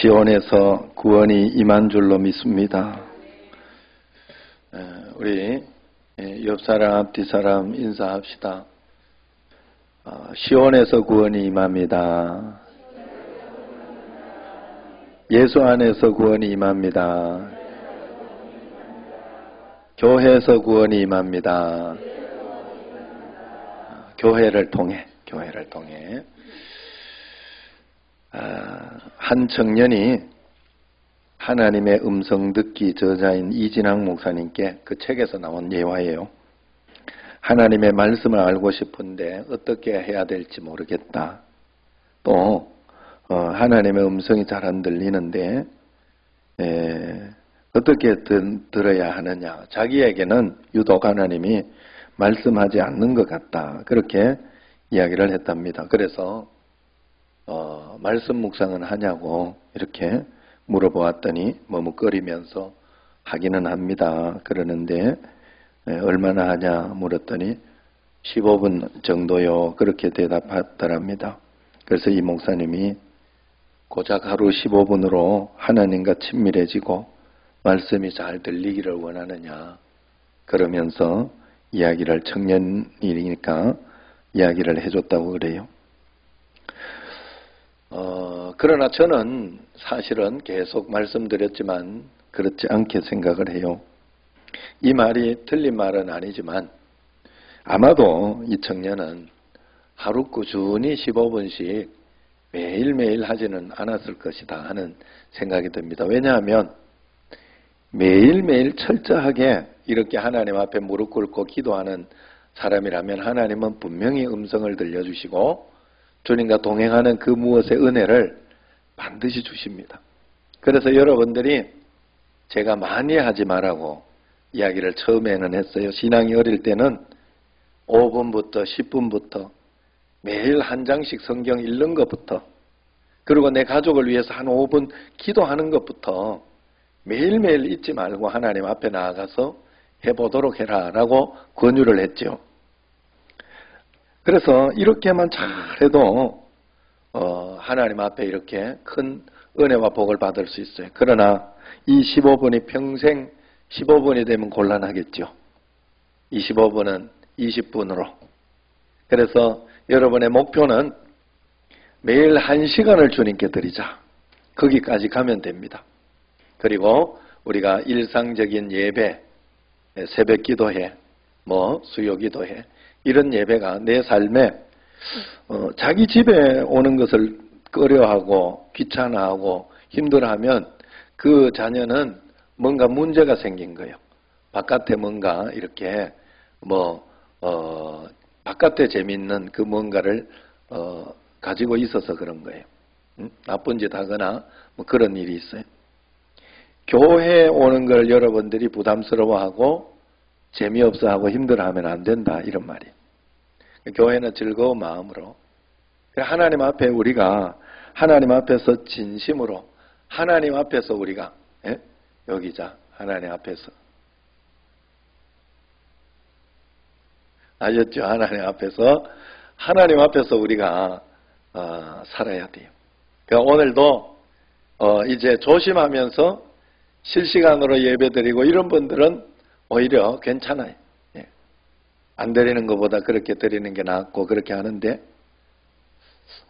시온에서 구원이 임한 줄로 믿습니다. 우리 옆사람 앞뒤 사람 인사합시다. 시온에서 구원이 임합니다. 예수 안에서 구원이 임합니다. 교회에서 구원이 임합니다. 교회를 통해 한 청년이 하나님의 음성 듣기 저자인 이진학 목사님께 그 책에서 나온 예화예요. 하나님의 말씀을 알고 싶은데 어떻게 해야 될지 모르겠다. 또 하나님의 음성이 잘 안 들리는데 어떻게 들어야 하느냐. 자기에게는 유독 하나님이 말씀하지 않는 것 같다. 그렇게 이야기를 했답니다. 그래서 말씀 묵상은 하냐고 이렇게 물어보았더니 머뭇거리면서 하기는 합니다. 그러는데 얼마나 하냐 물었더니 15분 정도요. 그렇게 대답하더랍니다. 그래서 이 목사님이 고작 하루 15분으로 하나님과 친밀해지고 말씀이 잘 들리기를 원하느냐 그러면서 이야기를 청년이니까 이야기를 해줬다고 그래요. 그러나 저는 사실은 계속 말씀드렸지만 그렇지 않게 생각을 해요. 이 말이 틀린 말은 아니지만 아마도 이 청년은 하루 꾸준히 15분씩 매일매일 하지는 않았을 것이다 하는 생각이 듭니다. 왜냐하면 매일매일 철저하게 이렇게 하나님 앞에 무릎 꿇고 기도하는 사람이라면 하나님은 분명히 음성을 들려주시고 주님과 동행하는 그 무엇의 은혜를 반드시 주십니다. 그래서 여러분들이 제가 많이 하지 말라고 이야기를 처음에는 했어요. 신앙이 어릴 때는 5분부터 10분부터 매일 한 장씩 성경 읽는 것부터 그리고 내 가족을 위해서 한 5분 기도하는 것부터 매일매일 잊지 말고 하나님 앞에 나아가서 해보도록 해라 라고 권유를 했죠. 그래서 이렇게만 잘해도 하나님 앞에 이렇게 큰 은혜와 복을 받을 수 있어요. 그러나 이 15분이 평생 15분이 되면 곤란하겠죠. 25분은 20분으로. 그래서 여러분의 목표는 매일 1시간을 주님께 드리자. 거기까지 가면 됩니다. 그리고 우리가 일상적인 예배, 새벽 기도회, 수요 기도회 이런 예배가 내 삶에 자기 집에 오는 것을 꺼려하고 귀찮아하고 힘들어하면 그 자녀는 뭔가 문제가 생긴 거예요. 바깥에 뭔가 이렇게 바깥에 재미있는 그 뭔가를 가지고 있어서 그런 거예요. 나쁜 짓 하거나 그런 일이 있어요. 교회에 오는 걸 여러분들이 부담스러워하고 재미없어하고 힘들어하면 안 된다 이런 말이에요. 교회는 즐거운 마음으로 하나님 앞에 우리가 하나님 앞에서 진심으로 하나님 앞에서 우리가 여기자 하나님 앞에서 아셨죠? 하나님 앞에서 우리가 살아야 돼요. 그러니까 오늘도 이제 조심하면서 실시간으로 예배드리고 이런 분들은 오히려 괜찮아요. 안 드리는 것보다 그렇게 드리는 게 낫고 그렇게 하는데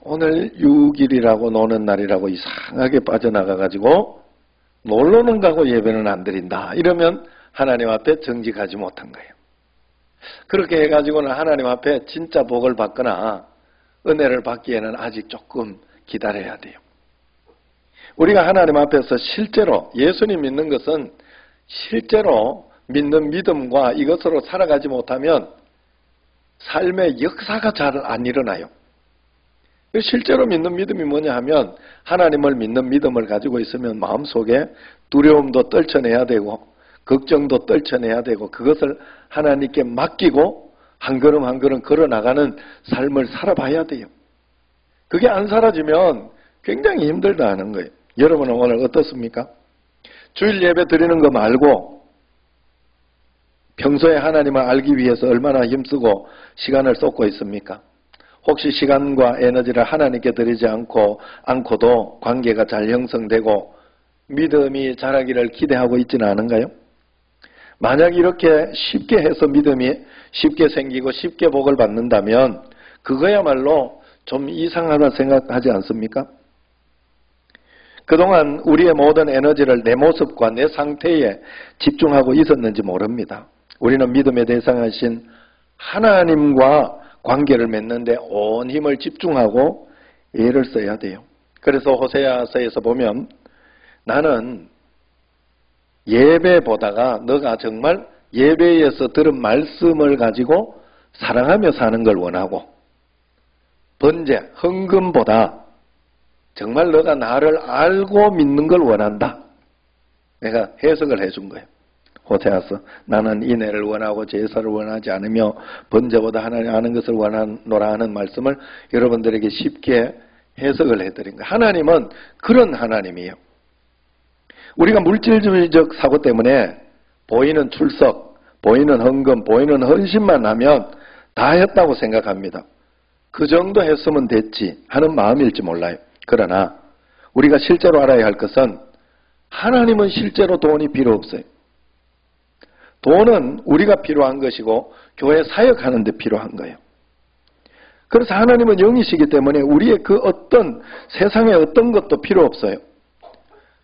오늘 6일이라고 노는 날이라고 이상하게 빠져나가가지고 놀러는 가고 예배는 안 드린다. 이러면 하나님 앞에 정직하지 못한 거예요. 그렇게 해가지고는 하나님 앞에 진짜 복을 받거나 은혜를 받기에는 아직 조금 기다려야 돼요. 우리가 하나님 앞에서 실제로 예수님 믿는 것은 실제로 믿는 믿음과 이것으로 살아가지 못하면 삶의 역사가 잘 안 일어나요. 실제로 믿는 믿음이 뭐냐 하면 하나님을 믿는 믿음을 가지고 있으면 마음속에 두려움도 떨쳐내야 되고 걱정도 떨쳐내야 되고 그것을 하나님께 맡기고 한 걸음 한 걸음 걸어나가는 삶을 살아봐야 돼요. 그게 안 사라지면 굉장히 힘들다는 거예요. 여러분은 오늘 어떻습니까? 주일 예배 드리는 거 말고 평소에 하나님을 알기 위해서 얼마나 힘쓰고 시간을 쏟고 있습니까? 혹시 시간과 에너지를 하나님께 드리지 않고도 관계가 잘 형성되고 믿음이 자라기를 기대하고 있지는 않은가요? 만약 이렇게 쉽게 해서 믿음이 쉽게 생기고 쉽게 복을 받는다면 그거야말로 좀 이상하다 생각하지 않습니까? 그동안 우리의 모든 에너지를 내 모습과 내 상태에 집중하고 있었는지 모릅니다. 우리는 믿음의 대상하신 하나님과 관계를 맺는데 온 힘을 집중하고 애를 써야 돼요. 그래서 호세아서에서 보면 나는 예배 보다가 너가 정말 예배에서 들은 말씀을 가지고 사랑하며 사는 걸 원하고 번제, 헌금보다 정말 너가 나를 알고 믿는 걸 원한다. 내가 해석을 해준 거예요. 호세아서 나는 인애를 원하고 제사를 원하지 않으며 번제보다 하나님 아는 것을 원하노라 하는 말씀을 여러분들에게 쉽게 해석을 해드린 거예요. 하나님은 그런 하나님이에요. 우리가 물질주의적 사고 때문에 보이는 출석, 보이는 헌금, 보이는 헌신만 하면 다 했다고 생각합니다. 그 정도 했으면 됐지 하는 마음일지 몰라요. 그러나 우리가 실제로 알아야 할 것은 하나님은 실제로 돈이 필요 없어요. 돈은 우리가 필요한 것이고 교회 사역하는 데 필요한 거예요. 그래서 하나님은 영이시기 때문에 우리의 그 어떤 세상의 어떤 것도 필요 없어요.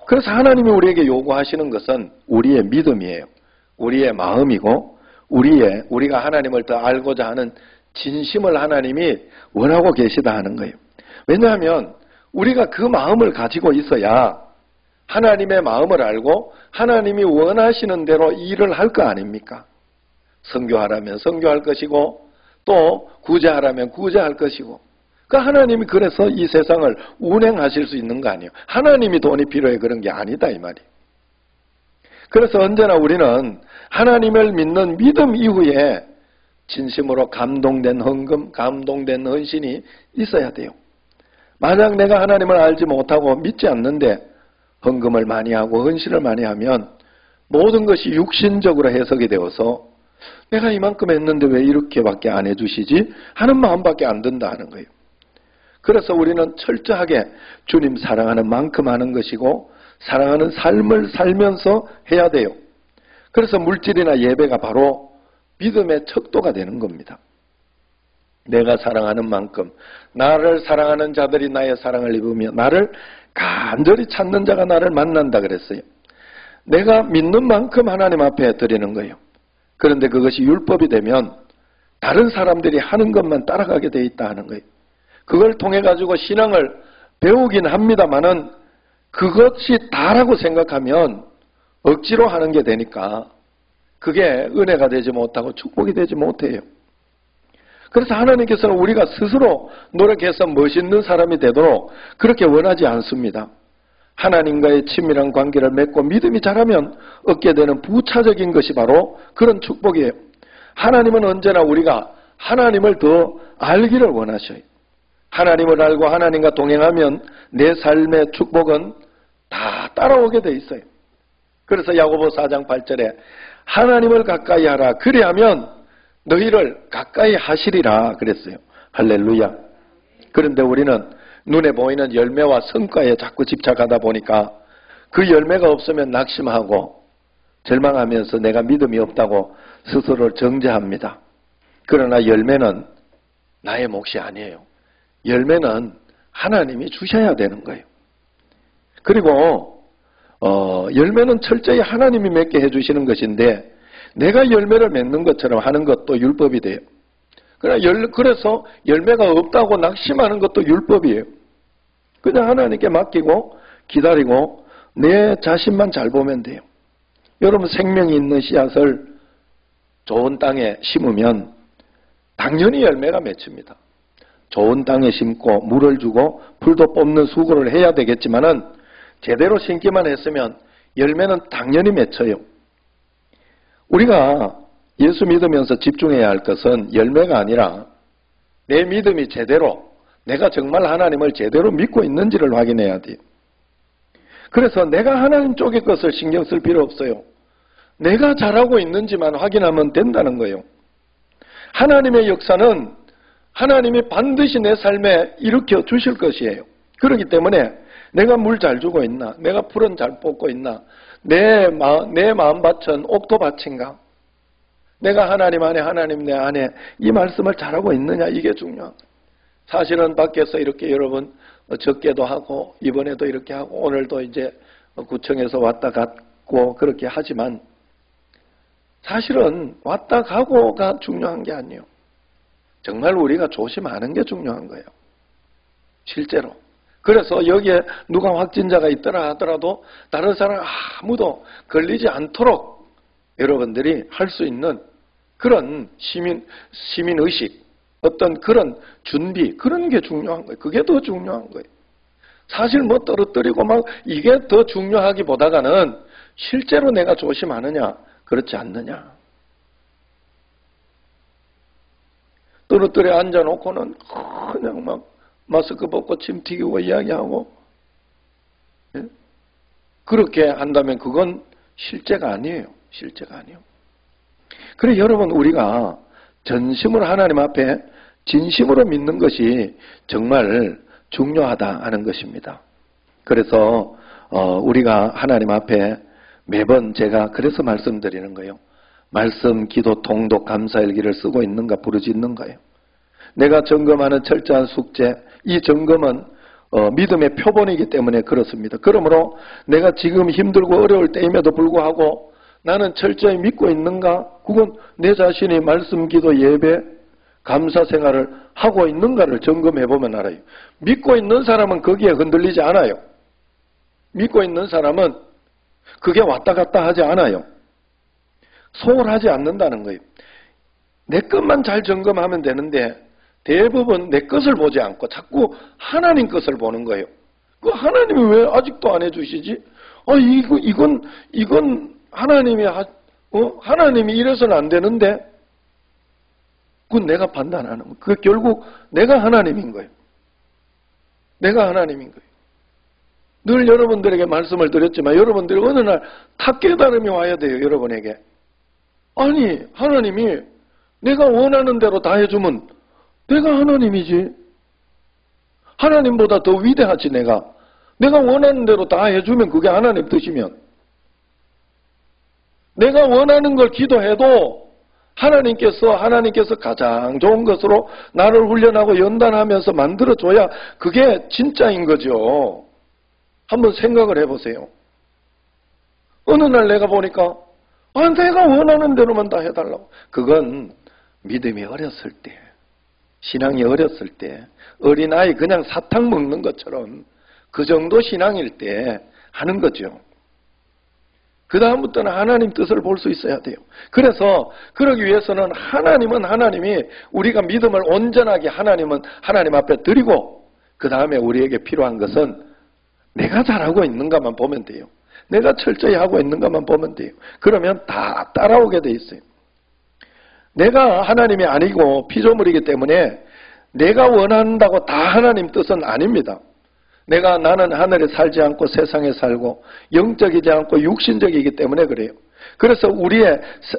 그래서 하나님이 우리에게 요구하시는 것은 우리의 믿음이에요. 우리의 마음이고 우리가 하나님을 더 알고자 하는 진심을 하나님이 원하고 계시다 하는 거예요. 왜냐하면 우리가 그 마음을 가지고 있어야 하나님의 마음을 알고 하나님이 원하시는 대로 일을 할 거 아닙니까? 선교하라면 선교할 것이고 또 구제하라면 구제할 것이고 그러니까 하나님이 그래서 이 세상을 운행하실 수 있는 거 아니에요. 하나님이 돈이 필요해 그런 게 아니다 이 말이에요. 그래서 언제나 우리는 하나님을 믿는 믿음 이후에 진심으로 감동된 헌금, 감동된 헌신이 있어야 돼요. 만약 내가 하나님을 알지 못하고 믿지 않는데 헌금을 많이 하고 헌신을 많이 하면 모든 것이 육신적으로 해석이 되어서 내가 이만큼 했는데 왜 이렇게밖에 안 해주시지? 하는 마음밖에 안 든다 하는 거예요. 그래서 우리는 철저하게 주님 사랑하는 만큼 하는 것이고 사랑하는 삶을 살면서 해야 돼요. 그래서 물질이나 예배가 바로 믿음의 척도가 되는 겁니다. 내가 사랑하는 만큼 나를 사랑하는 자들이 나의 사랑을 입으며 나를 간절히 찾는 자가 나를 만난다 그랬어요. 내가 믿는 만큼 하나님 앞에 드리는 거예요. 그런데 그것이 율법이 되면 다른 사람들이 하는 것만 따라가게 돼 있다 하는 거예요. 그걸 통해 가지고 신앙을 배우긴 합니다마는 그것이 다라고 생각하면 억지로 하는 게 되니까 그게 은혜가 되지 못하고 축복이 되지 못해요. 그래서 하나님께서는 우리가 스스로 노력해서 멋있는 사람이 되도록 그렇게 원하지 않습니다. 하나님과의 친밀한 관계를 맺고 믿음이 자라면 얻게 되는 부차적인 것이 바로 그런 축복이에요. 하나님은 언제나 우리가 하나님을 더 알기를 원하셔요. 하나님을 알고 하나님과 동행하면 내 삶의 축복은 다 따라오게 돼 있어요. 그래서 야고보 4장 8절에 하나님을 가까이 하라 그리하면 너희를 가까이 하시리라 그랬어요. 할렐루야. 그런데 우리는 눈에 보이는 열매와 성과에 자꾸 집착하다 보니까 그 열매가 없으면 낙심하고 절망하면서 내가 믿음이 없다고 스스로를 정죄합니다. 그러나 열매는 나의 몫이 아니에요. 열매는 하나님이 주셔야 되는 거예요. 그리고 열매는 철저히 하나님이 맺게 해주시는 것인데 내가 열매를 맺는 것처럼 하는 것도 율법이 돼요. 그래서 열매가 없다고 낙심하는 것도 율법이에요. 그냥 하나님께 맡기고 기다리고 내 자신만 잘 보면 돼요. 여러분 생명이 있는 씨앗을 좋은 땅에 심으면 당연히 열매가 맺힙니다. 좋은 땅에 심고 물을 주고 풀도 뽑는 수고를 해야 되겠지만은 제대로 심기만 했으면 열매는 당연히 맺혀요. 우리가 예수 믿으면서 집중해야 할 것은 열매가 아니라 내 믿음이 제대로 내가 정말 하나님을 제대로 믿고 있는지를 확인해야 돼요. 그래서 내가 하나님 쪽의 것을 신경 쓸 필요 없어요. 내가 잘하고 있는지만 확인하면 된다는 거예요. 하나님의 역사는 하나님이 반드시 내 삶에 일으켜 주실 것이에요. 그렇기 때문에 내가 물 잘 주고 있나? 내가 풀은 잘 뽑고 있나? 내 마음밭은 옥토밭인가? 내가 하나님 안에, 하나님 내 안에 이 말씀을 잘하고 있느냐? 이게 중요한 거예요. 사실은 밖에서 이렇게 여러분 적게도 하고 이번에도 이렇게 하고 오늘도 이제 구청에서 왔다 갔고 그렇게 하지만 사실은 왔다 가고가 중요한 게 아니에요. 정말 우리가 조심하는 게 중요한 거예요. 실제로. 그래서 여기에 누가 확진자가 있더라 하더라도 다른 사람 아무도 걸리지 않도록 여러분들이 할 수 있는 그런 시민의식, 어떤 그런 준비, 그런 게 중요한 거예요. 그게 더 중요한 거예요. 사실 뭐 떨어뜨리고 막 이게 더 중요하기보다는 실제로 내가 조심하느냐, 그렇지 않느냐. 떨어뜨려 앉아놓고는 그냥 막 마스크 벗고 침 튀기고 이야기하고, 예? 그렇게 한다면 그건 실제가 아니에요. 실제가 아니에요. 그래 여러분, 우리가 전심으로 하나님 앞에 진심으로 믿는 것이 정말 중요하다 하는 것입니다. 그래서 우리가 하나님 앞에 매번 제가 그래서 말씀드리는 거예요. 말씀, 기도, 통독, 감사일기를 쓰고 있는가 부르짖는 거예요. 내가 점검하는 철저한 숙제, 이 점검은 믿음의 표본이기 때문에 그렇습니다. 그러므로 내가 지금 힘들고 어려울 때임에도 불구하고 나는 철저히 믿고 있는가? 그건 내 자신이 말씀, 기도, 예배, 감사 생활을 하고 있는가를 점검해보면 알아요. 믿고 있는 사람은 거기에 흔들리지 않아요. 믿고 있는 사람은 그게 왔다 갔다 하지 않아요. 소홀하지 않는다는 거예요. 내 것만 잘 점검하면 되는데 대부분 내 것을 보지 않고 자꾸 하나님 것을 보는 거예요. 그 하나님이 왜 아직도 안 해주시지? 이건 하나님이 이래서는 안 되는데 그건 내가 판단하는 거예요. 그 결국 내가 하나님인 거예요. 내가 하나님인 거예요. 늘 여러분들에게 말씀을 드렸지만 여러분들이 어느 날 탁 깨달음이 와야 돼요. 여러분에게. 아니 하나님이 내가 원하는 대로 다 해주면 내가 하나님이지. 하나님보다 더 위대하지 내가. 내가 원하는 대로 다 해주면 그게 하나님 뜻이면. 내가 원하는 걸 기도해도 하나님께서 가장 좋은 것으로 나를 훈련하고 연단하면서 만들어줘야 그게 진짜인 거죠. 한번 생각을 해보세요. 어느 날 내가 보니까 내가 원하는 대로만 다 해달라고. 그건 믿음이 어렸을 때, 신앙이 어렸을 때, 어린아이 그냥 사탕 먹는 것처럼 그 정도 신앙일 때 하는 거죠. 그 다음부터는 하나님 뜻을 볼 수 있어야 돼요. 그래서 그러기 위해서는 하나님은 하나님이 우리가 믿음을 온전하게 하나님은 하나님 앞에 드리고 그 다음에 우리에게 필요한 것은 내가 잘하고 있는가만 보면 돼요. 내가 철저히 하고 있는가만 보면 돼요. 그러면 다 따라오게 돼 있어요. 내가 하나님이 아니고 피조물이기 때문에 내가 원한다고 다 하나님 뜻은 아닙니다. 나는 하늘에 살지 않고 세상에 살고 영적이지 않고 육신적이기 때문에 그래요. 그래서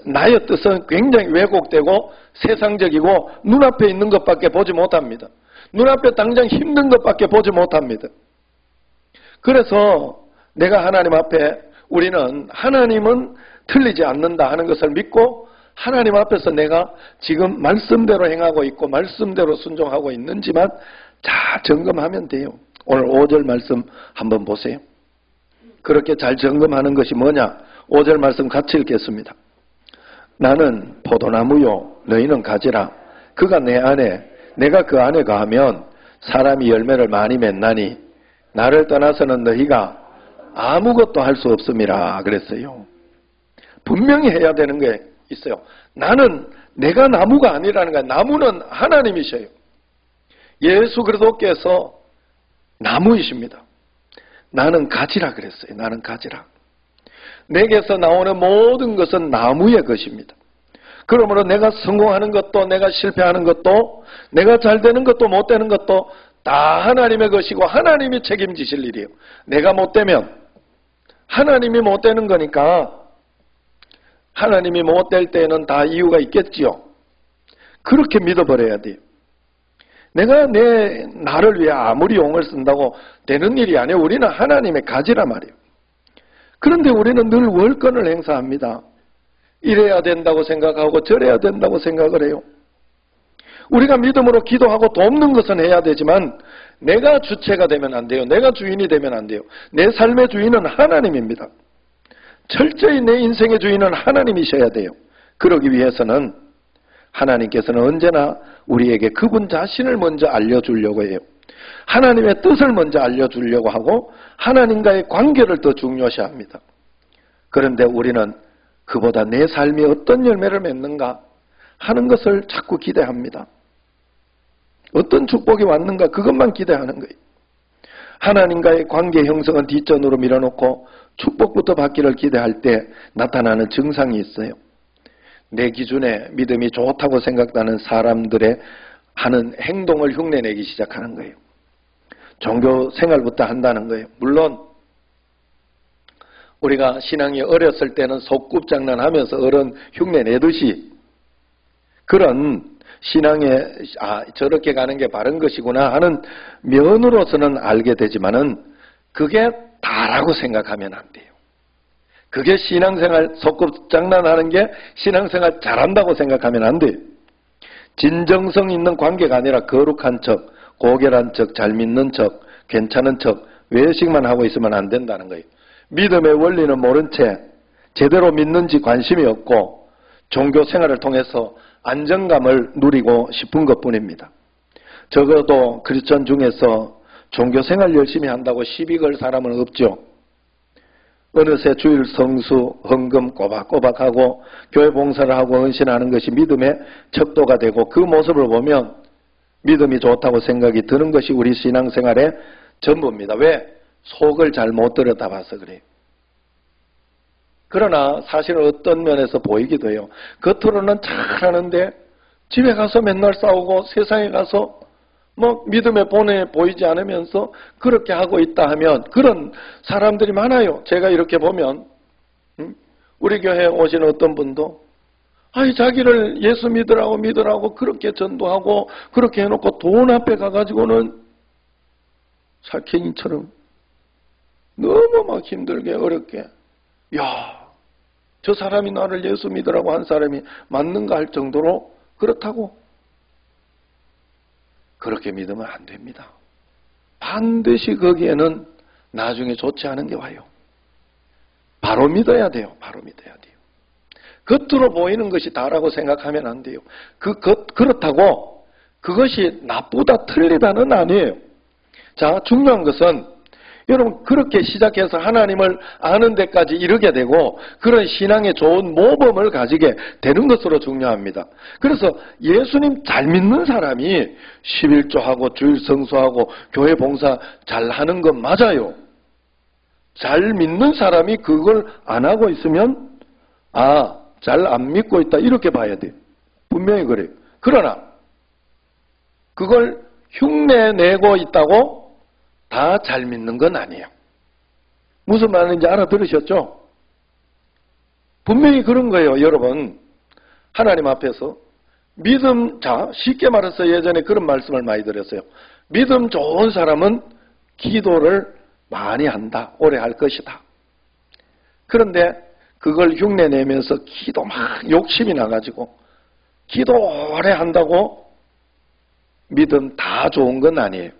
나의 뜻은 굉장히 왜곡되고 세상적이고 눈앞에 있는 것밖에 보지 못합니다. 눈앞에 당장 힘든 것밖에 보지 못합니다. 그래서 내가 하나님 앞에 우리는 하나님은 틀리지 않는다 하는 것을 믿고 하나님 앞에서 내가 지금 말씀대로 행하고 있고 말씀대로 순종하고 있는지만 잘 점검하면 돼요. 오늘 5절 말씀 한번 보세요. 그렇게 잘 점검하는 것이 뭐냐? 5절 말씀 같이 읽겠습니다. 나는 포도나무요 너희는 가지라. 그가 내 안에 내가 그 안에 거하면 사람이 열매를 많이 맺나니 나를 떠나서는 너희가 아무것도 할 수 없음이라 그랬어요. 분명히 해야 되는 게 있어요. 내가 나무가 아니라는 거야. 나무는 하나님이셔요. 예수 그리스도께서 나무이십니다. 나는 가지라 그랬어요. 나는 가지라. 내게서 나오는 모든 것은 나무의 것입니다. 그러므로 내가 성공하는 것도 내가 실패하는 것도 내가 잘 되는 것도 못 되는 것도 다 하나님의 것이고 하나님이 책임지실 일이에요. 내가 못 되면 하나님이 못 되는 거니까 하나님이 못 될 때는 다 이유가 있겠지요. 그렇게 믿어버려야 돼요. 내가 나를 위해 아무리 용을 쓴다고 되는 일이 아니에요. 우리는 하나님의 가지란 말이에요. 그런데 우리는 늘 월권을 행사합니다. 이래야 된다고 생각하고 저래야 된다고 생각을 해요. 우리가 믿음으로 기도하고 돕는 것은 해야 되지만 내가 주체가 되면 안 돼요. 내가 주인이 되면 안 돼요. 내 삶의 주인은 하나님입니다. 철저히 내 인생의 주인은 하나님이셔야 돼요. 그러기 위해서는 하나님께서는 언제나 우리에게 그분 자신을 먼저 알려주려고 해요. 하나님의 뜻을 먼저 알려주려고 하고 하나님과의 관계를 더 중요시합니다. 그런데 우리는 그보다 내 삶이 어떤 열매를 맺는가 하는 것을 자꾸 기대합니다. 어떤 축복이 왔는가 그것만 기대하는 거예요. 하나님과의 관계 형성은 뒷전으로 밀어놓고 축복부터 받기를 기대할 때 나타나는 증상이 있어요. 내 기준에 믿음이 좋다고 생각하는 사람들의 하는 행동을 흉내내기 시작하는 거예요. 종교 생활부터 한다는 거예요. 물론 우리가 신앙이 어렸을 때는 속꿉장난하면서 어른 흉내내듯이 그런 신앙에 저렇게 가는 게 바른 것이구나 하는 면으로서는 알게 되지만은 그게 다라고 생각하면 안 돼요. 그게 신앙생활 속꿉장난하는 게 신앙생활 잘한다고 생각하면 안 돼요. 진정성 있는 관계가 아니라 거룩한 척, 고결한 척, 잘 믿는 척, 괜찮은 척, 외식만 하고 있으면 안 된다는 거예요. 믿음의 원리는 모른 채 제대로 믿는지 관심이 없고 종교 생활을 통해서 안정감을 누리고 싶은 것뿐입니다. 적어도 크리스천 중에서 종교 생활 열심히 한다고 시비 걸 사람은 없죠. 어느새 주일 성수, 헌금 꼬박꼬박하고 교회 봉사를 하고 헌신하는 것이 믿음의 척도가 되고 그 모습을 보면 믿음이 좋다고 생각이 드는 것이 우리 신앙생활의 전부입니다. 왜? 속을 잘 못 들여다봐서 그래요. 그러나 사실은 어떤 면에서 보이기도 해요. 겉으로는 잘하는데 집에 가서 맨날 싸우고 세상에 가서 믿음의 본에 보이지 않으면서 그렇게 하고 있다 하면 그런 사람들이 많아요. 제가 이렇게 보면 우리 교회에 오시는 어떤 분도 자기를 예수 믿으라고 그렇게 전도하고 그렇게 해놓고 돈 앞에 가가지고는 살쾡이처럼 너무 막 힘들게 어렵게 저 사람이 나를 예수 믿으라고 한 사람이 맞는가 할 정도로 그렇다고 그렇게 믿으면 안 됩니다. 반드시 거기에는 나중에 좋지 않은 게 와요. 바로 믿어야 돼요. 바로 믿어야 돼요. 겉으로 보이는 것이 다라고 생각하면 안 돼요. 그렇다고 그것이 나쁘다 틀리다는 아니에요. 자, 중요한 것은 여러분 그렇게 시작해서 하나님을 아는 데까지 이르게 되고 그런 신앙의 좋은 모범을 가지게 되는 것으로 중요합니다. 그래서 예수님 잘 믿는 사람이 11조하고 주일 성수하고 교회 봉사 잘하는 건 맞아요. 잘 믿는 사람이 그걸 안 하고 있으면 잘 안 믿고 있다 이렇게 봐야 돼요. 분명히 그래요. 그러나 그걸 흉내내고 있다고 다 잘 믿는 건 아니에요. 무슨 말인지 알아들으셨죠? 분명히 그런 거예요. 여러분 하나님 앞에서 쉽게 말해서 예전에 그런 말씀을 많이 드렸어요. 믿음 좋은 사람은 기도를 많이 한다. 오래 할 것이다. 그런데 그걸 흉내내면서 기도 막 욕심이 나가지고 기도 오래 한다고 믿음 다 좋은 건 아니에요.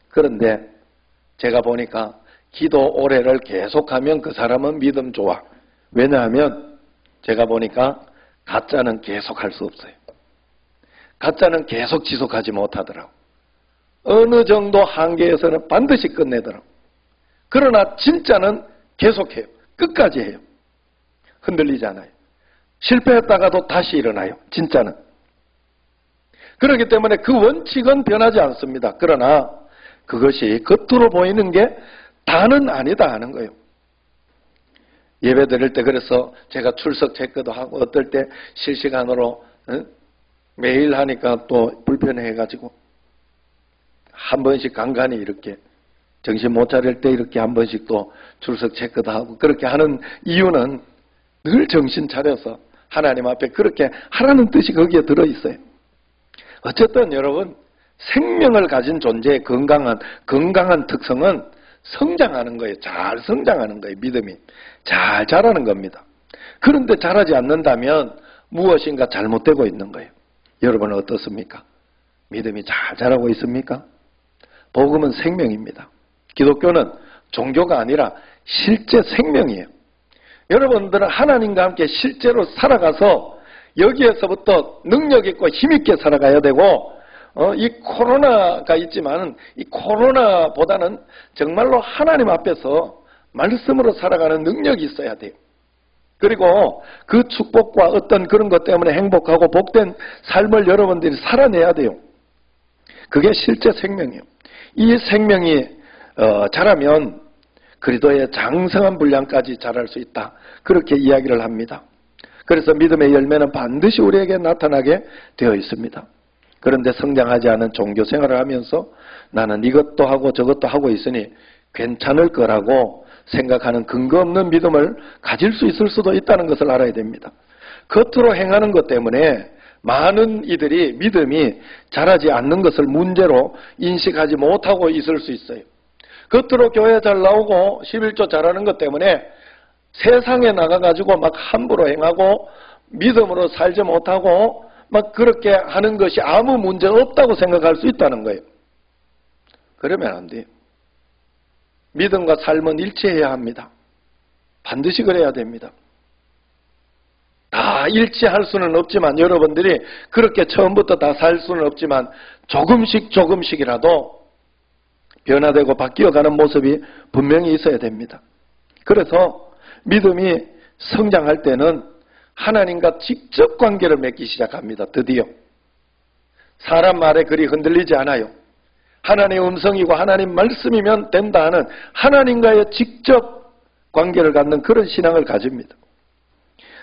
그런데 제가 보니까 기도 오래를 계속하면 그 사람은 믿음 좋아. 왜냐하면 제가 보니까 가짜는 계속할 수 없어요. 가짜는 계속 지속하지 못하더라고. 어느 정도 한계에서는 반드시 끝내더라고. 그러나 진짜는 계속해요. 끝까지 해요. 흔들리지 않아요. 실패했다가도 다시 일어나요. 진짜는. 그렇기 때문에 그 원칙은 변하지 않습니다. 그러나 그것이 겉으로 보이는 게 다는 아니다 하는 거예요. 예배 드릴 때 그래서 제가 출석 체크도 하고 어떨 때 실시간으로 매일 하니까 또 불편해가지고 한 번씩 간간히 이렇게 정신 못 차릴 때 이렇게 한 번씩 또 출석 체크도 하고 그렇게 하는 이유는 늘 정신 차려서 하나님 앞에 그렇게 하라는 뜻이 거기에 들어있어요. 어쨌든 여러분 생명을 가진 존재의 건강한 특성은 성장하는 거예요. 잘 성장하는 거예요. 믿음이. 잘 자라는 겁니다. 그런데 자라지 않는다면 무엇인가 잘못되고 있는 거예요. 여러분은 어떻습니까? 믿음이 잘 자라고 있습니까? 복음은 생명입니다. 기독교는 종교가 아니라 실제 생명이에요. 여러분들은 하나님과 함께 실제로 살아가서 여기에서부터 능력 있고 힘 있게 살아가야 되고, 이 코로나가 있지만 이 코로나보다는 정말로 하나님 앞에서 말씀으로 살아가는 능력이 있어야 돼요. 그리고 그 축복과 어떤 그런 것 때문에 행복하고 복된 삶을 여러분들이 살아내야 돼요. 그게 실제 생명이에요. 이 생명이 자라면 그리스도의 장성한 분량까지 자랄 수 있다. 그렇게 이야기를 합니다. 그래서 믿음의 열매는 반드시 우리에게 나타나게 되어 있습니다. 그런데 성장하지 않은 종교 생활을 하면서 나는 이것도 하고 저것도 하고 있으니 괜찮을 거라고 생각하는 근거 없는 믿음을 가질 수 있을 수도 있다는 것을 알아야 됩니다. 겉으로 행하는 것 때문에 많은 이들이 믿음이 자라지 않는 것을 문제로 인식하지 못하고 있을 수 있어요. 겉으로 교회 잘 나오고 11조 잘하는 것 때문에 세상에 나가가지고 막 함부로 행하고 믿음으로 살지 못하고 막 그렇게 하는 것이 아무 문제 없다고 생각할 수 있다는 거예요. 그러면 안 돼요. 믿음과 삶은 일치해야 합니다. 반드시 그래야 됩니다. 다 일치할 수는 없지만, 여러분들이 그렇게 처음부터 다 살 수는 없지만 조금씩이라도 변화되고 바뀌어가는 모습이 분명히 있어야 됩니다. 그래서 믿음이 성장할 때는 하나님과 직접 관계를 맺기 시작합니다. 드디어 사람 말에 그리 흔들리지 않아요. 하나님의 음성이고 하나님 말씀이면 된다 하는 하나님과의 직접 관계를 갖는 그런 신앙을 가집니다.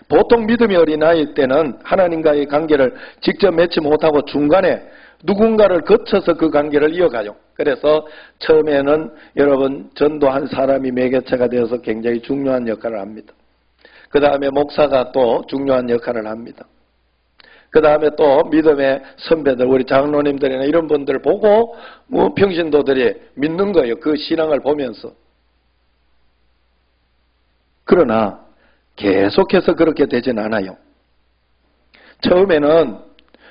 보통 믿음이 어린 나이 때는 하나님과의 관계를 직접 맺지 못하고 중간에 누군가를 거쳐서 그 관계를 이어가요. 그래서 처음에는 여러분 전도한 사람이 매개체가 되어서 굉장히 중요한 역할을 합니다. 그 다음에 목사가 또 중요한 역할을 합니다. 그 다음에 또 믿음의 선배들, 우리 장로님들이나 이런 분들을 보고 평신도들이 믿는 거예요. 그 신앙을 보면서. 그러나 계속해서 그렇게 되진 않아요. 처음에는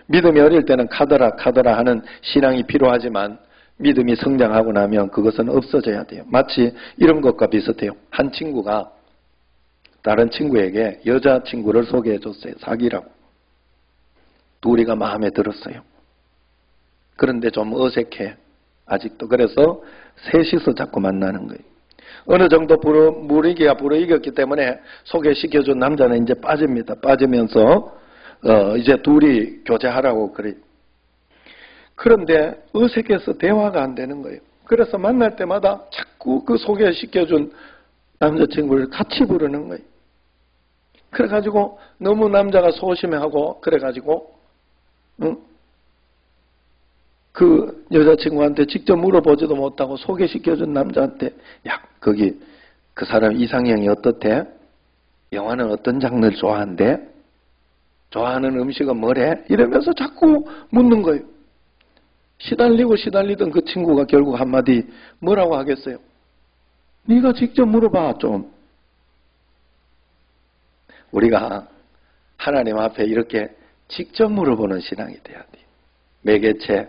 믿음이 어릴 때는 카더라 하는 신앙이 필요하지만 믿음이 성장하고 나면 그것은 없어져야 돼요. 마치 이런 것과 비슷해요. 한 친구가 다른 친구에게 여자친구를 소개해 줬어요. 사귀라고. 둘이가 마음에 들었어요. 그런데 좀 어색해. 아직도. 그래서 셋이서 자꾸 만나는 거예요. 어느 정도 분위기가 불어익었기 때문에 소개시켜준 남자는 이제 빠집니다. 빠지면서 이제 둘이 교제하라고 그래요. 그런데 어색해서 대화가 안 되는 거예요. 그래서 만날 때마다 자꾸 그 소개시켜준 남자친구를 같이 부르는 거예요. 그래가지고 너무 남자가 소심해하고 그래가지고 그 여자친구한테 직접 물어보지도 못하고 소개시켜준 남자한테 야, 거기 그 사람 이상형이 어떻대? 영화는 어떤 장르를 좋아한대? 좋아하는 음식은 뭐래? 이러면서 자꾸 묻는 거예요. 시달리던 그 친구가 결국 한마디 뭐라고 하겠어요? 네가 직접 물어봐 좀. 우리가 하나님 앞에 이렇게 직접 물어보는 신앙이 돼야 돼요. 매개체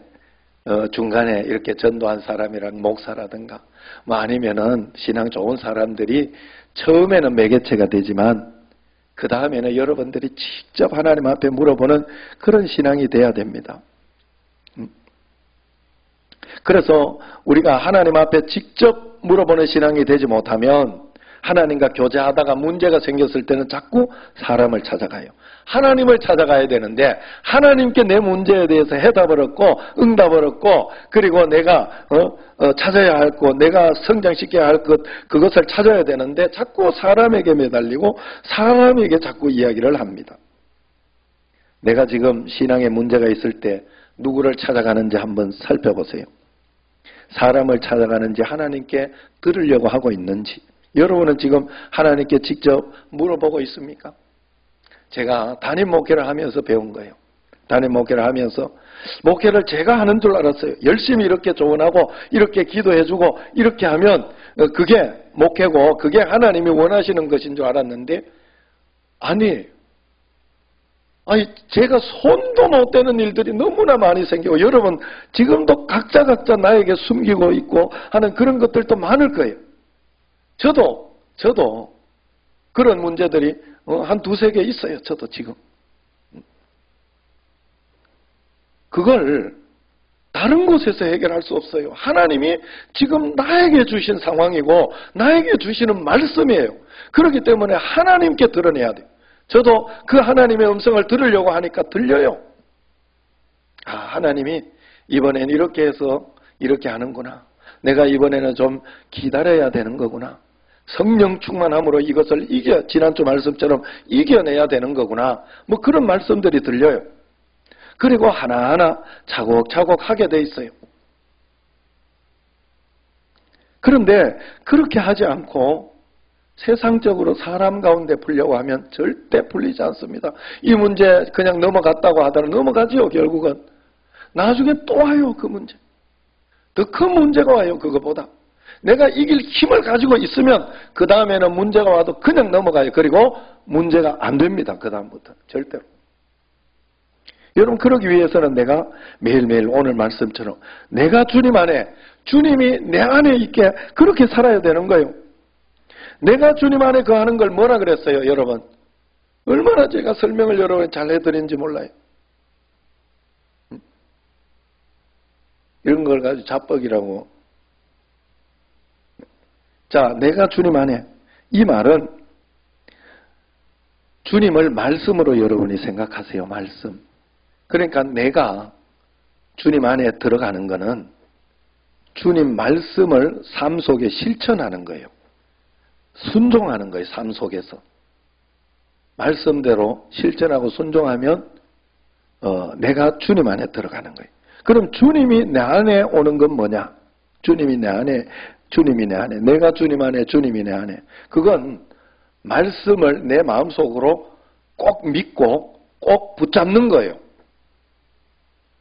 중간에 이렇게 전도한 사람이랑 목사라든가 뭐 아니면은 신앙 좋은 사람들이 처음에는 매개체가 되지만 그 다음에는 여러분들이 직접 하나님 앞에 물어보는 그런 신앙이 돼야 됩니다. 그래서 우리가 하나님 앞에 직접 물어보는 신앙이 되지 못하면 하나님과 교제하다가 문제가 생겼을 때는 자꾸 사람을 찾아가요. 하나님을 찾아가야 되는데 하나님께 내 문제에 대해서 해답을 얻고 응답을 얻고 그리고 내가 찾아야 할 것, 내가 성장시켜야 할 것, 그것을 찾아야 되는데 자꾸 사람에게 매달리고 사람에게 자꾸 이야기를 합니다. 내가 지금 신앙에 문제가 있을 때 누구를 찾아가는지 한번 살펴보세요. 사람을 찾아가는지 하나님께 들으려고 하고 있는지. 여러분은 지금 하나님께 직접 물어보고 있습니까? 제가 담임 목회를 하면서 배운 거예요. 담임 목회를 하면서 목회를 제가 하는 줄 알았어요. 열심히 이렇게 조언하고 이렇게 기도해주고 이렇게 하면 그게 목회고 그게 하나님이 원하시는 것인 줄 알았는데 아니 제가 손도 못 대는 일들이 너무나 많이 생기고 여러분 지금도 각자 나에게 숨기고 있고 하는 그런 것들도 많을 거예요. 저도 그런 문제들이 한 두세 개 있어요. 저도 지금. 그걸 다른 곳에서 해결할 수 없어요. 하나님이 지금 나에게 주신 상황이고 나에게 주시는 말씀이에요. 그렇기 때문에 하나님께 드러내야 돼요. 저도 그 하나님의 음성을 들으려고 하니까 들려요. 하나님이 이번엔 이렇게 해서 이렇게 하는구나. 내가 이번에는 좀 기다려야 되는 거구나. 성령 충만함으로 이것을 지난주 말씀처럼 이겨내야 되는 거구나. 뭐 그런 말씀들이 들려요. 그리고 하나하나 차곡차곡 하게 돼 있어요. 그런데 그렇게 하지 않고 세상적으로 사람 가운데 풀려고 하면 절대 풀리지 않습니다. 이 문제 그냥 넘어갔다고 하더라도 넘어가지요. 결국은 나중에 또 와요. 그 문제. 더 큰 문제가 와요. 그거보다. 내가 이길 힘을 가지고 있으면 그 다음에는 문제가 와도 그냥 넘어가요. 그리고 문제가 안 됩니다. 그 다음부터 절대로. 여러분 그러기 위해서는 내가 매일매일 오늘 말씀처럼 내가 주님 안에 주님이 내 안에 있게 그렇게 살아야 되는 거예요. 내가 주님 안에 거하는 걸 뭐라 그랬어요, 여러분? 얼마나 제가 설명을 여러분 잘 해드린지 몰라요. 이런 걸 가지고 자뻑이라고. 자, 내가 주님 안에. 이 말은 주님을 말씀으로 여러분이 생각하세요, 말씀. 그러니까 내가 주님 안에 들어가는 거는 주님 말씀을 삶 속에 실천하는 거예요. 순종하는 거예요. 삶 속에서. 말씀대로 실천하고 순종하면 내가 주님 안에 들어가는 거예요. 그럼 주님이 내 안에 오는 건 뭐냐? 주님이 내 안에, 내가 주님 안에, 주님이 내 안에. 그건 말씀을 내 마음속으로 꼭 믿고 꼭 붙잡는 거예요.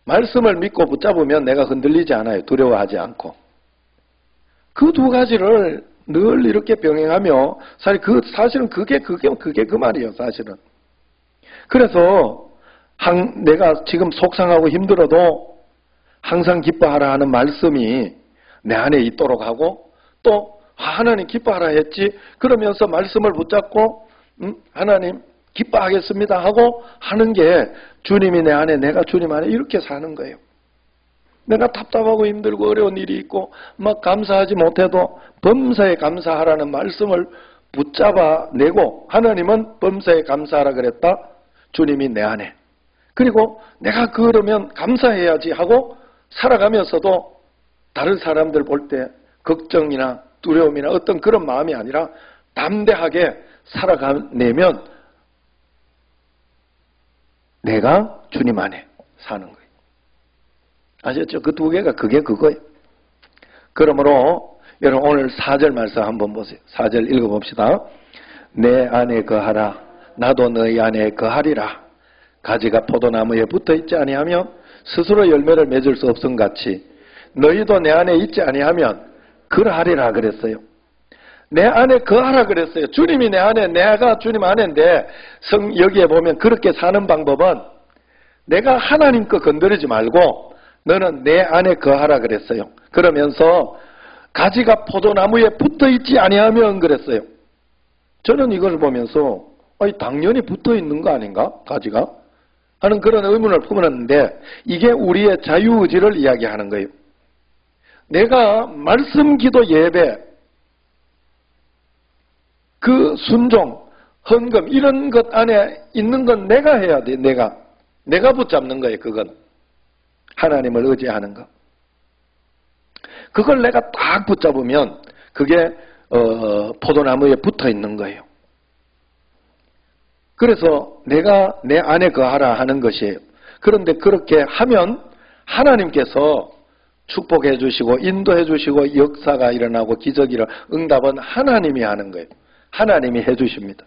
말씀을 믿고 붙잡으면 내가 흔들리지 않아요. 두려워하지 않고. 그 두 가지를 늘 이렇게 병행하며 사실은 그게 그 말이에요. 사실은. 그래서 내가 지금 속상하고 힘들어도 항상 기뻐하라 하는 말씀이 내 안에 있도록 하고 또 하나님 기뻐하라 했지 그러면서 말씀을 붙잡고 하나님 기뻐하겠습니다 하고 하는 게 주님이 내 안에 내가 주님 안에 이렇게 사는 거예요. 내가 답답하고 힘들고 어려운 일이 있고 막 감사하지 못해도 범사에 감사하라는 말씀을 붙잡아내고 하나님은 범사에 감사하라 그랬다. 주님이 내 안에. 그리고 내가 그러면 감사해야지 하고 살아가면서도 다른 사람들 볼 때 걱정이나 두려움이나 어떤 그런 마음이 아니라 담대하게 살아가내면 내가 주님 안에 사는 거예요. 아셨죠? 그 두 개가 그게 그거예요. 그러므로 여러분 오늘 4절 말씀 한번 보세요. 4절 읽어봅시다. 내 안에 거하라. 나도 너희 안에 거하리라. 가지가 포도나무에 붙어있지 아니하면 스스로 열매를 맺을 수 없음 같이 너희도 내 안에 있지 아니하면 그러하리라 그랬어요. 내 안에 거하라 그랬어요. 주님이 내 안에, 내가 주님 안에인데 여기에 보면 그렇게 사는 방법은 내가 하나님 거 건드리지 말고 너는 내 안에 거하라 그랬어요. 그러면서 가지가 포도나무에 붙어있지 아니하면 그랬어요. 저는 이걸 보면서 당연히 붙어있는 거 아닌가? 가지가? 하는 그런 의문을 품었는데 이게 우리의 자유의지를 이야기하는 거예요. 내가 말씀, 기도, 예배, 그 순종, 헌금 이런 것 안에 있는 건 내가 해야 돼. 내가 붙잡는 거예요. 그건 하나님을 의지하는 거. 그걸 내가 딱 붙잡으면 그게 포도나무에 붙어 있는 거예요. 그래서 내가 내 안에 거하라 하는 것이에요. 그런데 그렇게 하면 하나님께서 축복해 주시고 인도해 주시고 역사가 일어나고 기적이 일어나고 응답은 하나님이 하는 거예요. 하나님이 해 주십니다.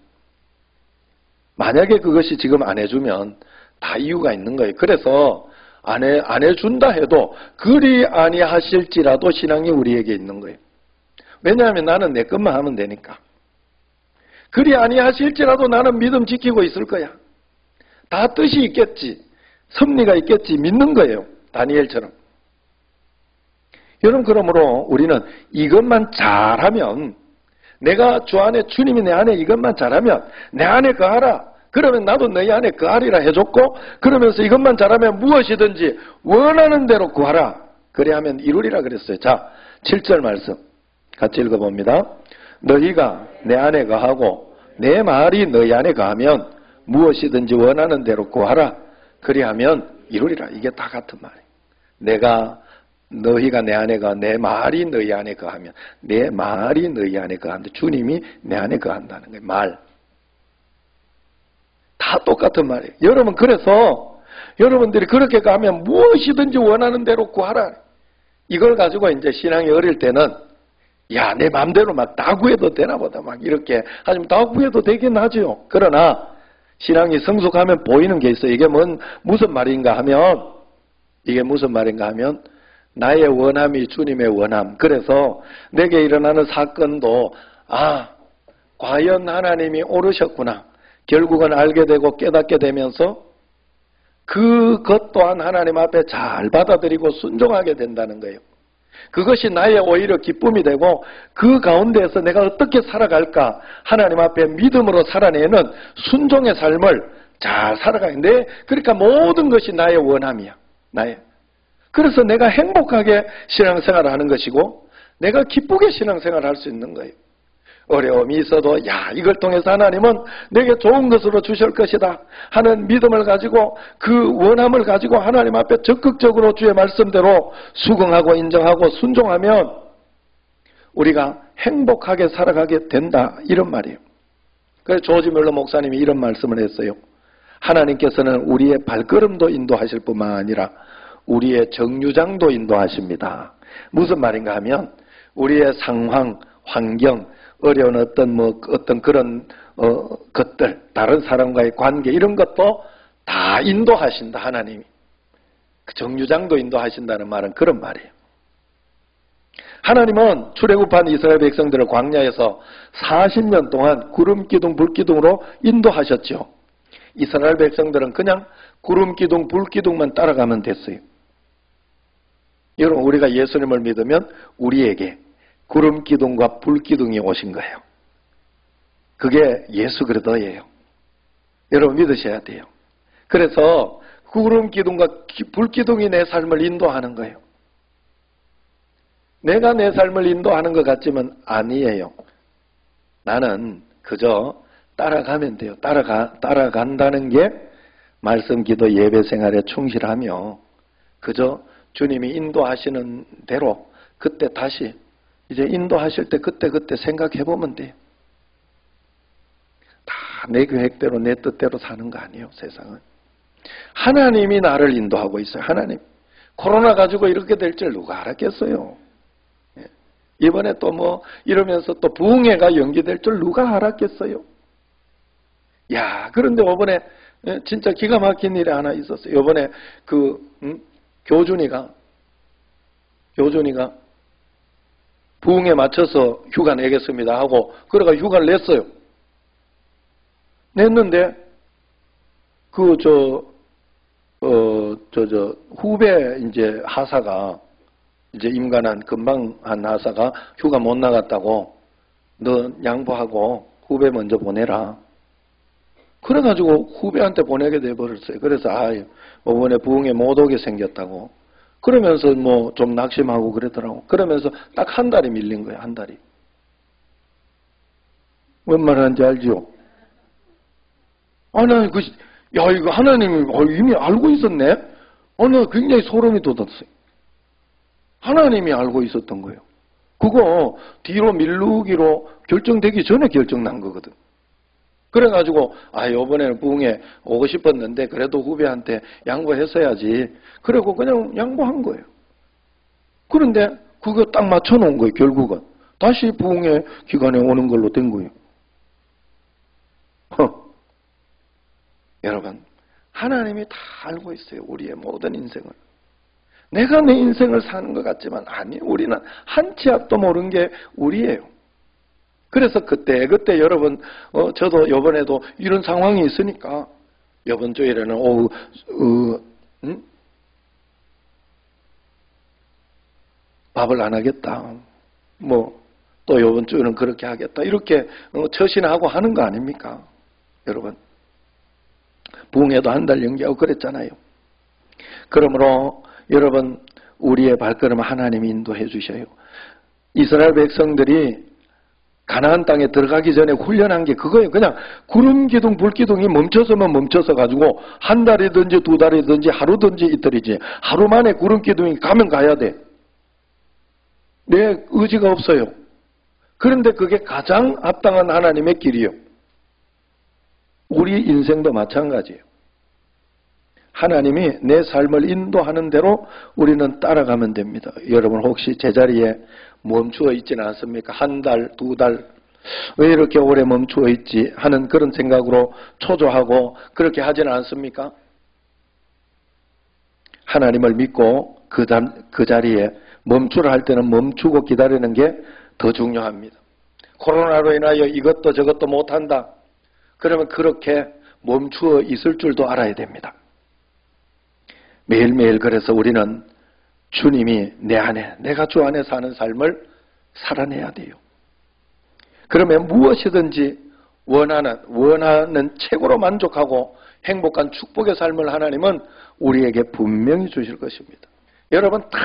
만약에 그것이 지금 안 해주면 다 이유가 있는 거예요. 그래서 안 해준다 해도 그리 아니하실지라도 신앙이 우리에게 있는 거예요. 왜냐하면 나는 내 것만 하면 되니까. 그리 아니하실지라도 나는 믿음 지키고 있을 거야. 다 뜻이 있겠지. 섭리가 있겠지. 믿는 거예요. 다니엘처럼. 여러분, 그러므로 우리는 이것만 잘하면, 내가 주 안에, 주님이 내 안에 이것만 잘하면 내 안에 거하라. 그러면 나도 너희 안에 거하리라 해줬고, 그러면서 이것만 잘하면 무엇이든지 원하는 대로 구하라. 그래 하면 이루리라 그랬어요. 자, 7절 말씀 같이 읽어봅니다. 너희가 내 안에 거하고 내 말이 너희 안에 거하면 무엇이든지 원하는 대로 구하라. 그리하면 이루리라. 이게 다 같은 말이에요. 너희가 내 안에 거하, 내 말이 너희 안에 거하면, 내 말이 너희 안에 거하는데 주님이 내 안에 거한다는 거예요. 말. 다 똑같은 말이에요. 여러분, 그래서 여러분들이 그렇게 가면 무엇이든지 원하는 대로 구하라. 이걸 가지고 이제 신앙이 어릴 때는, 야, 내 마음대로 막 다 구해도 되나 보다. 막 이렇게 하지만 다 구해도 되긴 하죠. 그러나 신앙이 성숙하면 보이는 게 있어요. 이게 무슨 말인가 하면, 나의 원함이 주님의 원함. 그래서 내게 일어나는 사건도, 과연 하나님이 오르셨구나. 결국은 알게 되고 깨닫게 되면서 그것 또한 하나님 앞에 잘 받아들이고 순종하게 된다는 거예요. 그것이 나의 오히려 기쁨이 되고, 그 가운데에서 내가 어떻게 살아갈까, 하나님 앞에 믿음으로 살아내는 순종의 삶을 잘 살아가는데, 그러니까 모든 것이 나의 원함이야. 그래서 내가 행복하게 신앙생활을 하는 것이고, 내가 기쁘게 신앙생활을 할 수 있는 거예요. 어려움이 있어도 이걸 통해서 하나님은 내게 좋은 것으로 주실 것이다 하는 믿음을 가지고, 그 원함을 가지고 하나님 앞에 적극적으로 주의 말씀대로 수긍하고 인정하고 순종하면 우리가 행복하게 살아가게 된다, 이런 말이에요. 그래서 조지 뮬러 목사님이 이런 말씀을 했어요. 하나님께서는 우리의 발걸음도 인도하실 뿐만 아니라 우리의 정류장도 인도하십니다. 무슨 말인가 하면, 우리의 상황, 환경, 어려운 어떤 그런 것들, 다른 사람과의 관계, 이런 것도 다 인도하신다, 하나님이. 그 정류장도 인도하신다는 말은 그런 말이에요. 하나님은 출애굽한 이스라엘 백성들을 광야에서 40년 동안 구름 기둥, 불 기둥으로 인도하셨죠. 이스라엘 백성들은 그냥 구름 기둥, 불 기둥만 따라가면 됐어요. 여러분, 우리가 예수님을 믿으면 우리에게 구름 기둥과 불 기둥이 오신 거예요. 그게 예수 그리스도예요. 여러분, 믿으셔야 돼요. 그래서 구름 기둥과 불 기둥이 내 삶을 인도하는 거예요. 내가 내 삶을 인도하는 것 같지만 아니에요. 나는 그저 따라가면 돼요. 따라간다는 게 말씀, 기도, 예배 생활에 충실하며 그저 주님이 인도하시는 대로 그때 다시 이제 인도하실 때 그때 생각해 보면 돼요. 다 내 계획대로 내 뜻대로 사는 거 아니에요, 세상은. 하나님이 나를 인도하고 있어요. 하나님. 코로나 가지고 이렇게 될 줄 누가 알았겠어요. 이번에 또 이러면서 또 부흥회가 연기될 줄 누가 알았겠어요. 그런데 이번에 진짜 기가 막힌 일이 하나 있었어요. 이번에 교준이가 부흥에 맞춰서 휴가 내겠습니다 하고 그래가 휴가를 냈어요. 냈는데 후배 이제 하사가 이제 임관한 금방 한 하사가 휴가 못 나갔다고, 너 양보하고 후배 먼저 보내라. 그래가지고 후배한테 보내게 돼버렸어요. 그래서 이번에 부흥에 못 오게 생겼다고. 그러면서 좀 낙심하고 그러더라고. 그러면서 딱 한 달이 밀린 거예요. 한 달이. 뭔 말 하는지 알지요? 이거 하나님이 이미 알고 있었네? 나 굉장히 소름이 돋았어요. 하나님이 알고 있었던 거예요. 그거 뒤로 밀르기로 결정되기 전에 결정난 거거든. 그래가지고 이번에는 부흥에 오고 싶었는데 그래도 후배한테 양보했어야지. 그리고 그냥 양보한 거예요. 그런데 그거 딱 맞춰놓은 거예요. 결국은 다시 부흥회 기간에 오는 걸로 된 거예요. 여러분, 하나님이 다 알고 있어요. 우리의 모든 인생을. 내가 내 인생을 사는 것 같지만 아니, 우리는 한 치 앞도 모르는 게 우리예요. 그래서 그때 여러분, 저도 이번에도 이런 상황이 있으니까 이번 주일에는 오후 밥을 안 하겠다. 또 이번 주는 그렇게 하겠다. 이렇게 처신하고 하는 거 아닙니까? 여러분. 부흥회도 한 달 연기하고 그랬잖아요. 그러므로 여러분, 우리의 발걸음을 하나님이 인도해 주셔요. 이스라엘 백성들이 가나안 땅에 들어가기 전에 훈련한 게 그거예요. 그냥 구름 기둥, 불 기둥이 멈춰서면 멈춰서 가지고 한 달이든지 두 달이든지 하루든지 이틀이지 하루 만에 구름 기둥이 가면 가야 돼. 내 의지가 없어요. 그런데 그게 가장 합당한 하나님의 길이요. 우리 인생도 마찬가지예요. 하나님이 내 삶을 인도하는 대로 우리는 따라가면 됩니다. 여러분 혹시 제자리에 멈추어 있지는 않습니까? 한 달, 두 달, 왜 이렇게 오래 멈추어 있지? 하는 그런 생각으로 초조하고 그렇게 하지는 않습니까? 하나님을 믿고 그 자리에 멈추라 할 때는 멈추고 기다리는 게 더 중요합니다. 코로나로 인하여 이것도 저것도 못한다. 그러면 그렇게 멈추어 있을 줄도 알아야 됩니다. 매일매일 그래서 우리는 주님이 내 안에, 내가 주 안에 사는 삶을 살아내야 돼요. 그러면 무엇이든지 원하는 최고로 만족하고 행복한 축복의 삶을 하나님은 우리에게 분명히 주실 것입니다. 여러분 다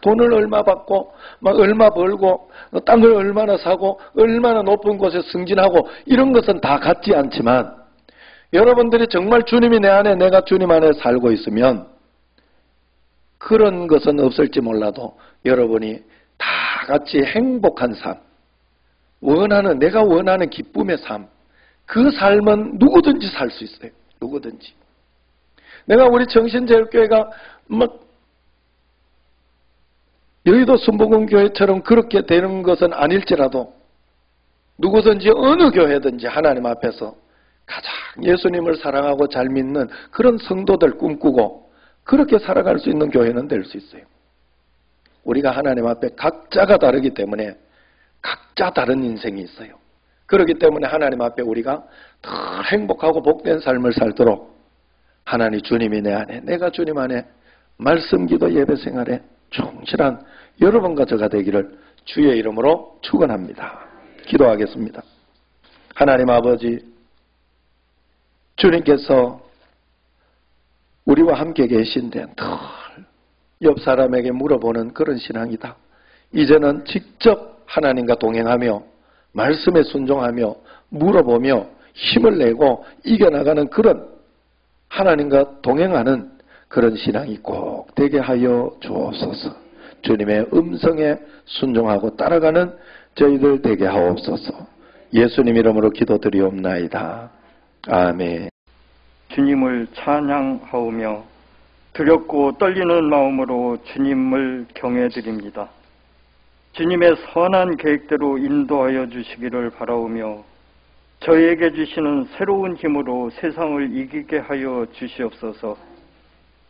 돈을 얼마 받고 막 얼마 벌고 땅을 얼마나 사고 얼마나 높은 곳에 승진하고 이런 것은 다 같지 않지만 여러분들이 정말 주님이 내 안에 내가 주님 안에 살고 있으면 그런 것은 없을지 몰라도 여러분이 다 같이 행복한 삶, 내가 원하는 기쁨의 삶, 그 삶은 누구든지 살 수 있어요. 누구든지. 내가 우리 정신제일교회가 여의도 순복음교회처럼 그렇게 되는 것은 아닐지라도 누구든지 어느 교회든지 하나님 앞에서 가장 예수님을 사랑하고 잘 믿는 그런 성도들 꿈꾸고 그렇게 살아갈 수 있는 교회는 될 수 있어요. 우리가 하나님 앞에 각자가 다르기 때문에 각자 다른 인생이 있어요. 그렇기 때문에 하나님 앞에 우리가 더 행복하고 복된 삶을 살도록 하나님 주님이 내 안에, 내가 주님 안에 말씀, 기도, 예배 생활에 충실한 여러분과 저가 되기를 주의 이름으로 축원합니다. 기도하겠습니다. 하나님 아버지, 주님께서 우리와 함께 계신데 늘 옆 사람에게 물어보는 그런 신앙이다. 이제는 직접 하나님과 동행하며 말씀에 순종하며 물어보며 힘을 내고 이겨나가는 그런 하나님과 동행하는 그런 신앙이 꼭 되게 하여 주옵소서. 주님의 음성에 순종하고 따라가는 저희들 되게 하옵소서. 예수님 이름으로 기도드리옵나이다. 아멘. 주님을 찬양하오며 두렵고 떨리는 마음으로 주님을 경외드립니다. 주님의 선한 계획대로 인도하여 주시기를 바라오며 저희에게 주시는 새로운 힘으로 세상을 이기게 하여 주시옵소서.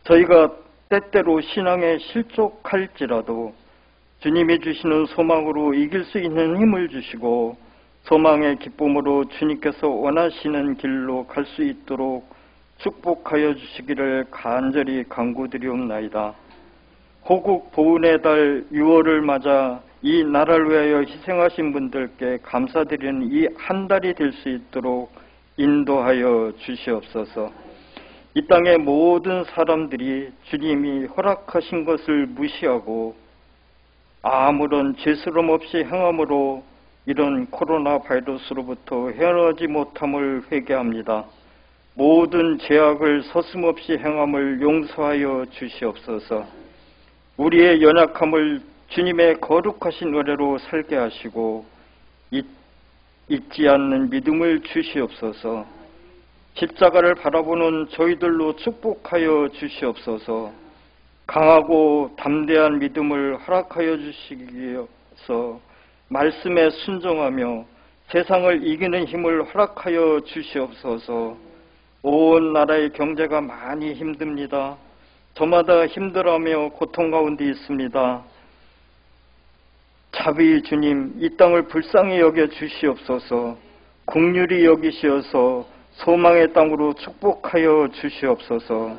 저희가 때때로 신앙에 실족할지라도 주님이 주시는 소망으로 이길 수 있는 힘을 주시고 소망의 기쁨으로 주님께서 원하시는 길로 갈 수 있도록 축복하여 주시기를 간절히 간구드리옵나이다. 호국 보훈의 달 6월을 맞아 이 나라를 위하여 희생하신 분들께 감사드리는 이 한 달이 될 수 있도록 인도하여 주시옵소서. 이 땅의 모든 사람들이 주님이 허락하신 것을 무시하고 아무런 죄스러움 없이 행함으로 이런 코로나 바이러스로부터 헤어나지 못함을 회개합니다. 모든 죄악을 서슴없이 행함을 용서하여 주시옵소서. 우리의 연약함을 주님의 거룩하신 은혜로 살게 하시고 잊지 않는 믿음을 주시옵소서. 십자가를 바라보는 저희들로 축복하여 주시옵소서. 강하고 담대한 믿음을 허락하여 주시기 위해서 말씀에 순종하며 세상을 이기는 힘을 허락하여 주시옵소서. 온 나라의 경제가 많이 힘듭니다. 저마다 힘들어하며 고통 가운데 있습니다. 자비 주님, 이 땅을 불쌍히 여겨 주시옵소서. 긍휼히 여기시어서 소망의 땅으로 축복하여 주시옵소서.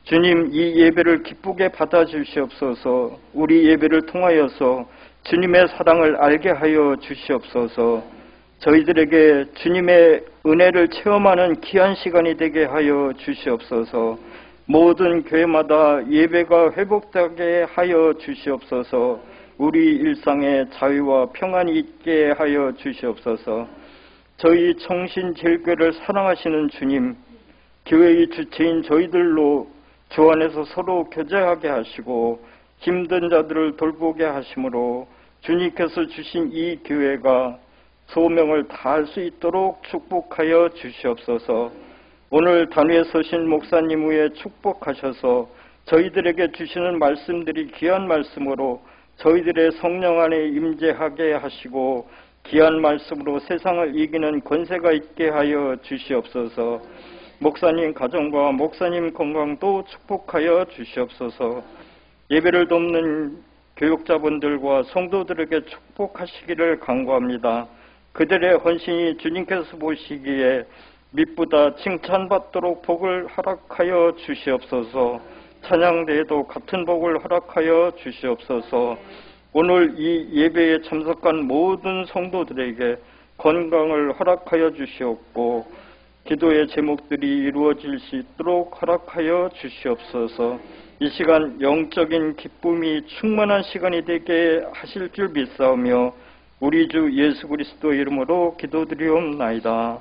주님, 이 예배를 기쁘게 받아 주시옵소서. 우리 예배를 통하여서 주님의 사랑을 알게 하여 주시옵소서. 저희들에게 주님의 은혜를 체험하는 귀한 시간이 되게 하여 주시옵소서. 모든 교회마다 예배가 회복되게 하여 주시옵소서. 우리 일상에 자유와 평안이 있게 하여 주시옵소서. 저희 청신제일교회를 사랑하시는 주님, 교회의 주체인 저희들로 주 안에서 서로 교제하게 하시고 힘든 자들을 돌보게 하심으로 주님께서 주신 이 교회가 소명을 다할 수 있도록 축복하여 주시옵소서. 오늘 단위에 서신 목사님 위에 축복하셔서 저희들에게 주시는 말씀들이 귀한 말씀으로 저희들의 성령 안에 임재하게 하시고 귀한 말씀으로 세상을 이기는 권세가 있게 하여 주시옵소서. 목사님 가정과 목사님 건강도 축복하여 주시옵소서. 예배를 돕는 교육자분들과 성도들에게 축복하시기를 간구합니다. 그들의 헌신이 주님께서 보시기에 미쁘다 칭찬받도록 복을 허락하여 주시옵소서. 찬양대에도 같은 복을 허락하여 주시옵소서. 오늘 이 예배에 참석한 모든 성도들에게 건강을 허락하여 주시옵고 기도의 제목들이 이루어질 수 있도록 허락하여 주시옵소서. 이 시간 영적인 기쁨이 충만한 시간이 되게 하실 줄 믿사오며 우리 주 예수 그리스도 이름으로 기도드리옵나이다.